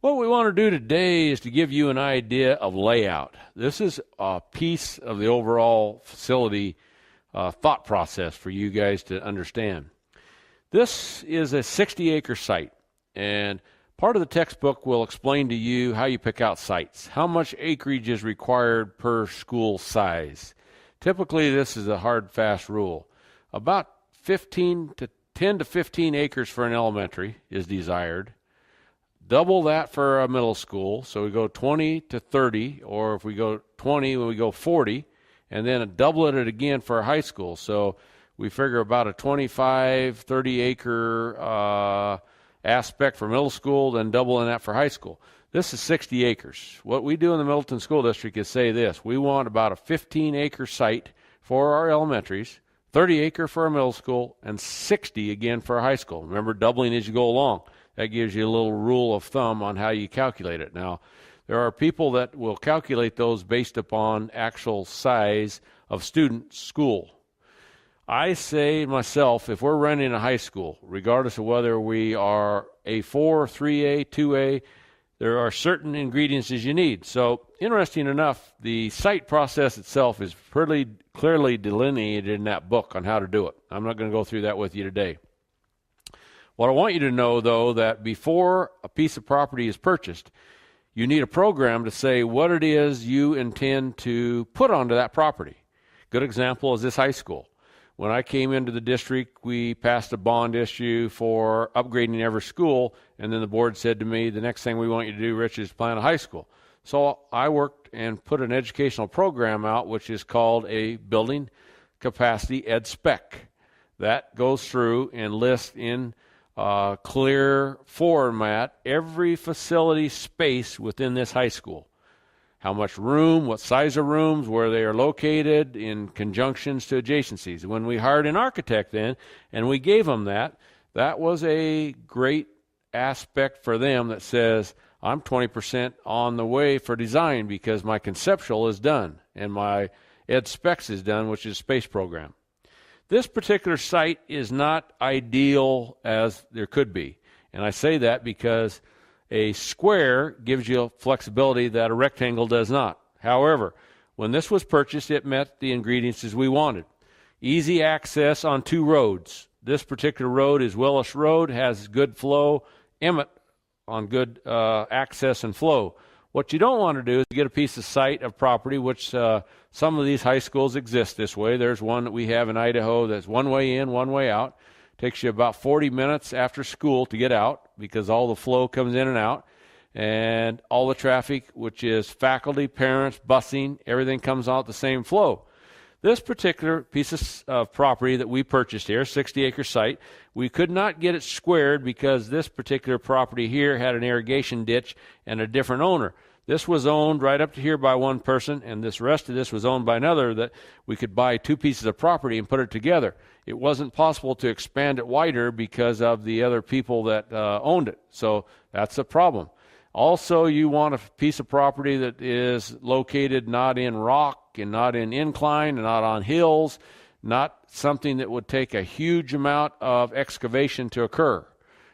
What we want to do today is to give you an idea of layout. This is a piece of the overall facility thought process for you guys to understand. This is a 60-acre site, and part of the textbook will explain to you how you pick out sites, how much acreage is required per school size. Typically, this is a hard, fast rule. About 10 to 15 acres for an elementary is desired. Double that for a middle school, so we go 20 to 30, or if we go 20, we go 40, and then double it again for a high school. So we figure about a 25, 30 acre aspect for middle school, then doubling that for high school. This is 60 acres. What we do in the Middleton School District is say this: we want about a 15-acre site for our elementaries, 30 acre for a middle school, and 60 again for a high school. Remember, doubling as you go along. That gives you a little rule of thumb on how you calculate it. Now, there are people that will calculate those based upon actual size of student school. I say myself, if we're running a high school, regardless of whether we are A4, 3A, 2A, there are certain ingredients you need. So, interesting enough, the site process itself is pretty clearly delineated in that book on how to do it. I'm not going to go through that with you today. What I want you to know, though, that before a piece of property is purchased, you need a program to say what it is you intend to put onto that property. Good example is this high school. When I came into the district, we passed a bond issue for upgrading every school, and then the board said to me, the next thing we want you to do, Rich, is plan a high school. So I worked and put an educational program out, which is called a Building Capacity Ed Spec. That goes through and lists in clear format every facility space within this high school. How much room, what size of rooms, where they are located in conjunctions to adjacencies. When we hired an architect then, and we gave them that was a great aspect for them that says, I'm 20% on the way for design because my conceptual is done and my ed specs is done, which is space program. This particular site is not ideal as there could be. And I say that because a square gives you flexibility that a rectangle does not. However, when this was purchased, it met the ingredients as we wanted. Easy access on two roads. This particular road is Willis Road, has good flow. Emmett on good access and flow. What you don't want to do is get a piece of site of property, which some of these high schools exist this way. There's one that we have in Idaho that's one way in, one way out. Takes you about 40 minutes after school to get out because all the flow comes in and out. And all the traffic, which is faculty, parents, busing, everything comes out the same flow. This particular piece of property that we purchased here, 60-acre site, we could not get it squared because this particular property here had an irrigation ditch and a different owner. This was owned right up to here by one person, and this rest of this was owned by another, that we could buy two pieces of property and put it together. It wasn't possible to expand it wider because of the other people that owned it. So that's a problem. Also, you want a piece of property that is located not in rock and not in incline and not on hills, not something that would take a huge amount of excavation to occur.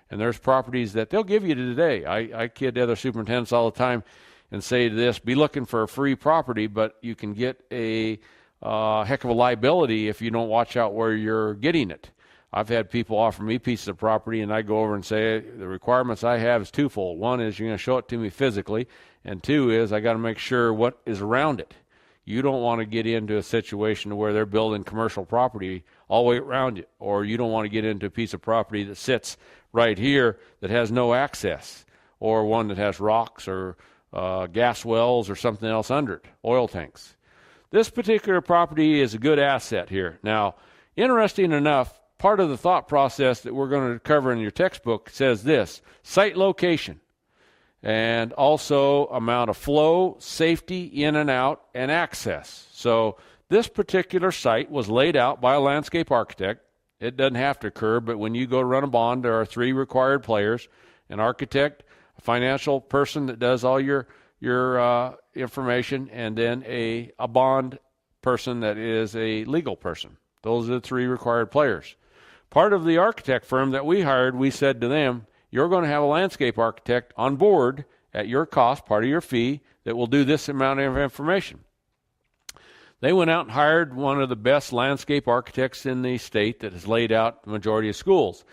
And there's properties that they'll give you today. I kid other superintendents all the time and say to this, be looking for a free property, but you can get a heck of a liability if you don't watch out where you're getting it. I've had people offer me pieces of property, and I go over and say, the requirements I have is twofold. One is you're going to show it to me physically, and two is I got to make sure what is around it. You don't want to get into a situation where they're building commercial property all the way around you, or you don't want to get into a piece of property that sits right here that has no access, or one that has rocks or gas wells or something else under it, oil tanks. This particular property is a good asset here. Now, interesting enough, part of the thought process that we're going to cover in your textbook says this: site location, and also amount of flow, safety, in and out, and access. So this particular site was laid out by a landscape architect. It doesn't have to occur, but when you go run a bond, there are three required players: an architect, a financial person that does all your information, and then a bond person that is a legal person. Those are the three required players. Part of the architect firm that we hired, we said to them, you're going to have a landscape architect on board at your cost, part of your fee, that will do this amount of information. They went out and hired one of the best landscape architects in the state that has laid out the majority of schools.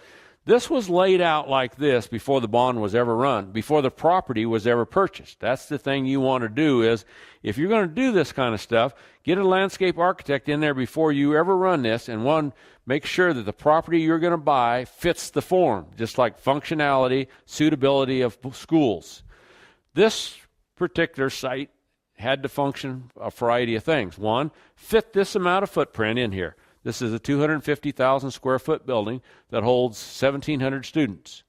This was laid out like this before the bond was ever run, before the property was ever purchased. That's the thing you want to do is, if you're going to do this kind of stuff, get a landscape architect in there before you ever run this, and one, make sure that the property you're going to buy fits the form, just like functionality, suitability of schools. This particular site had to function a variety of things. One, fit this amount of footprint in here. This is a 250,000 square foot building that holds 1,700 students.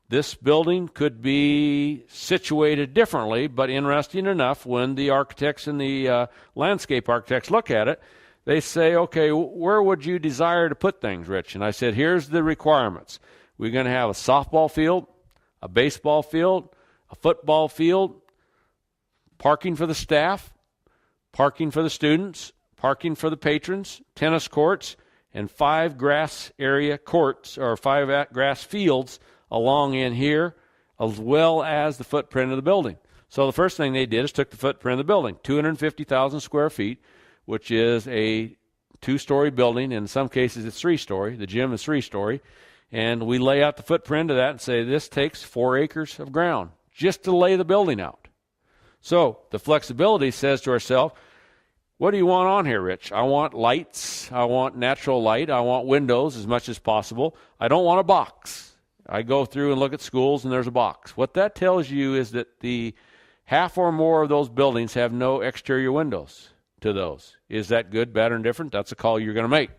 This building could be situated differently, but interesting enough, when the architects and the landscape architects look at it, they say, okay, where would you desire to put things, Rich? And I said, here's the requirements. We're going to have a softball field, a baseball field, a football field, parking for the staff, parking for the students, parking for the patrons, tennis courts, and 5 grass area courts, or 5 grass fields along in here, as well as the footprint of the building. So the first thing they did is took the footprint of the building, 250,000 square feet, which is a 2-story building. In some cases it's 3-story. The gym is 3-story. And we lay out the footprint of that and say this takes 4 acres of ground just to lay the building out. So the flexibility says to ourselves, what do you want on here, Rich? I want lights. I want natural light. I want windows as much as possible. I don't want a box. I go through and look at schools and there's a box. What that tells you is that the half or more of those buildings have no exterior windows to those. Is that good, bad, or indifferent? That's a call you're going to make.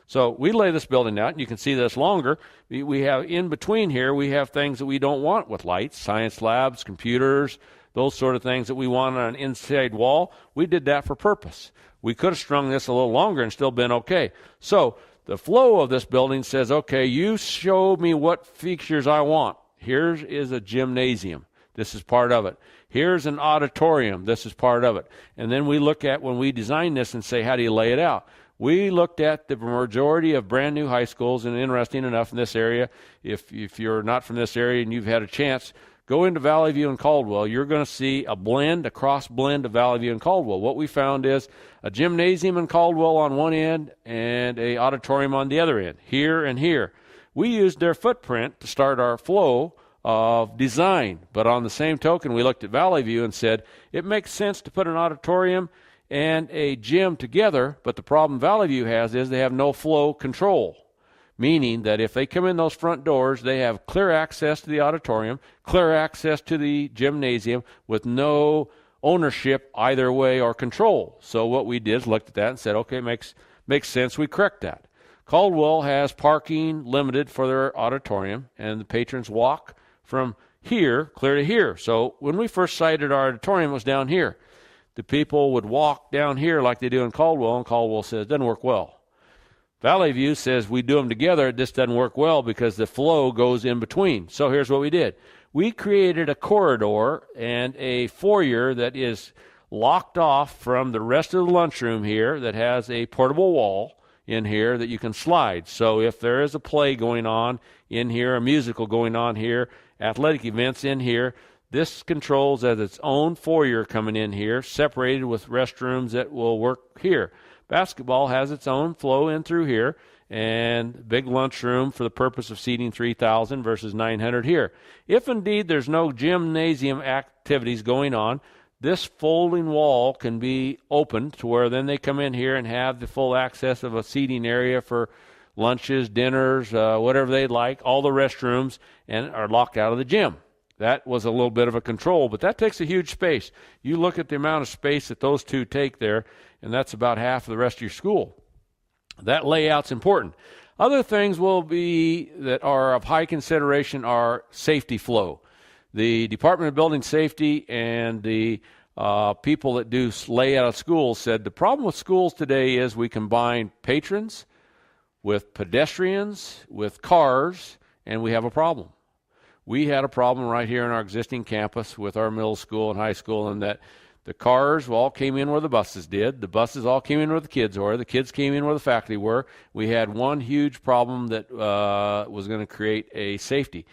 So we lay this building out, and you can see this longer. We have in between here, we have things that we don't want with lights, science labs, computers, those sort of things that we want on an inside wall. We did that for purpose. We could have strung this a little longer and still been okay. So the flow of this building says, okay, you show me what features I want. Here is a gymnasium. This is part of it. Here's an auditorium. This is part of it. And then we look at, when we design this, and say, how do you lay it out? We looked at the majority of brand new high schools, and interesting enough in this area, if you're not from this area and you've had a chance, go into Valley View and Caldwell. You're going to see a cross blend of Valley View and Caldwell. What we found is a gymnasium in Caldwell on one end and a auditorium on the other end, here and here. We used their footprint to start our flow of design, but on the same token, we looked at Valley View and said, it makes sense to put an auditorium and a gym together, but the problem Valley View has is they have no flow control. Meaning that if they come in those front doors, they have clear access to the auditorium, clear access to the gymnasium with no ownership either way or control. So what we did is looked at that and said, okay, makes sense, we correct that. Caldwell has parking limited for their auditorium, and the patrons walk from here clear to here. So when we first sited our auditorium, it was down here. The people would walk down here like they do in Caldwell, and Caldwell says, it doesn't work well. Valley View says we do them together. This doesn't work well because the flow goes in between. So here's what we did. We created a corridor and a foyer that is locked off from the rest of the lunchroom here that has a portable wall in here that you can slide. So if there is a play going on in here, a musical going on here, athletic events in here, this controls as its own foyer coming in here, separated with restrooms that will work here. Basketball has its own flow in through here, and big lunchroom for the purpose of seating 3,000 versus 900 here. If indeed there's no gymnasium activities going on, this folding wall can be opened to where then they come in here and have the full access of a seating area for lunches, dinners, whatever they'd like, all the restrooms, and are locked out of the gym. That was a little bit of a control, but that takes a huge space. You look at the amount of space that those two take there, and that's about half of the rest of your school. That layout's important. Other things will be that are of high consideration are safety flow. The Department of Building Safety and the people that do layout of schools said the problem with schools today is we combine patrons with pedestrians, with cars, and we have a problem. We had a problem right here in our existing campus with our middle school and high school, in that the cars all came in where the buses did. The buses all came in where the kids were. The kids came in where the faculty were. We had one huge problem that was going to create a safety.